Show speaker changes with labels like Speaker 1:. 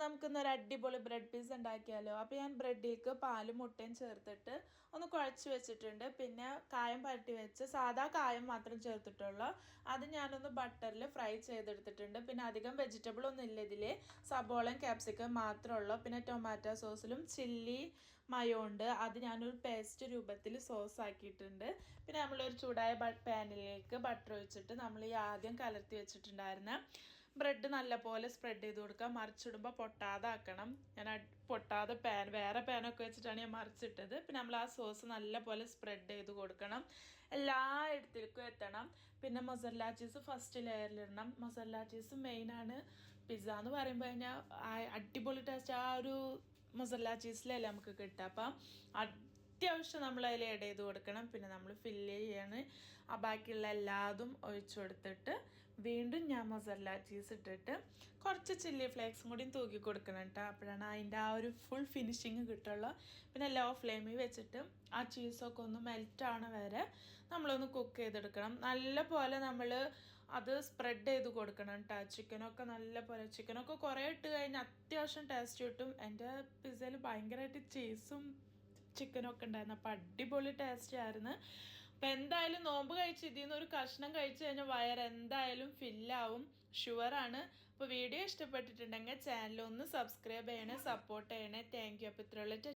Speaker 1: നമുക്കിന്നൊരു അടിപൊളി bread piece ഉണ്ടാക്കിയാലോ. അപ്പോൾ ഞാൻ ബ്രെഡിലേക്ക് പാലും മുട്ടയും ചേർത്തിട്ട് ഒന്ന് കുഴച്ച് വെച്ചിട്ടുണ്ട്. പിന്നെ കായം പരട്ടി വെച്ച് സാധാ കായം മാത്രം ചേർത്തിട്ടുള്ളൂ. അത് ഞാനൊന്ന് ബട്ടറിൽ ഫ്രൈ ചെയ്തെടുത്തിട്ടുണ്ട്. പിന്നെ അധികം വെജിറ്റബിൾ ഒന്നും ഇല്ല ഇതിൽ, സബോളയും ക്യാപ്സിക്കം മാത്രമേ ഉള്ളൂ. പിന്നെ ടൊമാറ്റോ സോസിലും ചില്ലി മയോ ഉണ്ട്, അത് ഞാനൊരു പേസ്റ്റ് രൂപത്തിൽ സോസ് ആക്കിയിട്ടുണ്ട്. പിന്നെ നമ്മളൊരു ചൂടായ പാനിലേക്ക് ബട്ടർ ഒഴിച്ചിട്ട് നമ്മൾ ഈ ആദ്യം കലർത്തി വെച്ചിട്ടുണ്ടായിരുന്ന ബ്രെഡ് നല്ലപോലെ സ്പ്രെഡ് ചെയ്ത് കൊടുക്കുക. മറിച്ചിടുമ്പോൾ പൊട്ടാതെ ആക്കണം. ഞാൻ പൊട്ടാതെ വേറെ പാനൊക്കെ വെച്ചിട്ടാണ് ഞാൻ മറിച്ചിട്ടത്. പിന്നെ നമ്മൾ ആ സോസ് നല്ലപോലെ സ്പ്രെഡ് ചെയ്ത് കൊടുക്കണം, എല്ലാ ഇടത്തിലേക്കും എത്തണം. പിന്നെ മൊസറല്ല ചീസ് ഫസ്റ്റ് ലെയറിലിടണം. മൊസറല്ല ചീസ് മെയിനാണ്. പിസ്സ എന്ന് പറയുമ്പോൾ കഴിഞ്ഞാൽ അടിപൊളി ടേസ്റ്റ് ആ ഒരു മൊസറല്ല ചീസിലല്ലേ നമുക്ക് കിട്ടുക. അപ്പം അത്യാവശ്യം നമ്മൾ അതിൽ ആഡ് ചെയ്ത് കൊടുക്കണം. പിന്നെ നമ്മൾ ഫില്ല് ചെയ്യാണ്. ആ ബാക്കിയുള്ള എല്ലാതും ഒഴിച്ചു കൊടുത്തിട്ട് വീണ്ടും ഞാൻ മൊസറല്ല ചീസ് ഇട്ടിട്ട് കുറച്ച് ചില്ലി ഫ്ലേക്സും കൂടി തൂക്കി കൊടുക്കണം കേട്ടോ. അപ്പോഴാണ് അതിൻ്റെ ആ ഒരു ഫുൾ ഫിനിഷിങ് കിട്ടുള്ളൂ. പിന്നെ ലോ ഫ്ലെയിമിൽ വെച്ചിട്ട് ആ ചീസൊക്കെ ഒന്ന് മെൽറ്റാണ് വരെ നമ്മളൊന്ന് കുക്ക് ചെയ്തെടുക്കണം. നല്ല പോലെ നമ്മൾ അത് സ്പ്രെഡ് ചെയ്ത് കൊടുക്കണം കേട്ടോ. ചിക്കനൊക്കെ കുറേ ഇട്ട് കഴിഞ്ഞാൽ അത്യാവശ്യം ടേസ്റ്റ് കിട്ടും. എൻ്റെ പിസ്സയിൽ ഭയങ്കരമായിട്ട് ചീസും ചിക്കനൊക്കെ ഉണ്ടായിരുന്നു. അപ്പോൾ അടിപൊളി ടേസ്റ്റ് ആയിരുന്നു. അപ്പം എന്തായാലും നോമ്പ് കഴിച്ച് ഇതിൽ നിന്ന് ഒരു കഷ്ണം കഴിച്ച് കഴിഞ്ഞാൽ വയറെന്തായാലും ഫില്ലാവും, ഷുവറാണ്. അപ്പോൾ വീഡിയോ ഇഷ്ടപ്പെട്ടിട്ടുണ്ടെങ്കിൽ ചാനൽ ഒന്ന് സബ്സ്ക്രൈബ് ചെയ്യണേ, സപ്പോർട്ട് ചെയ്യണേ. Thank you. അപ്പോൾ ഇത്രയുള്ള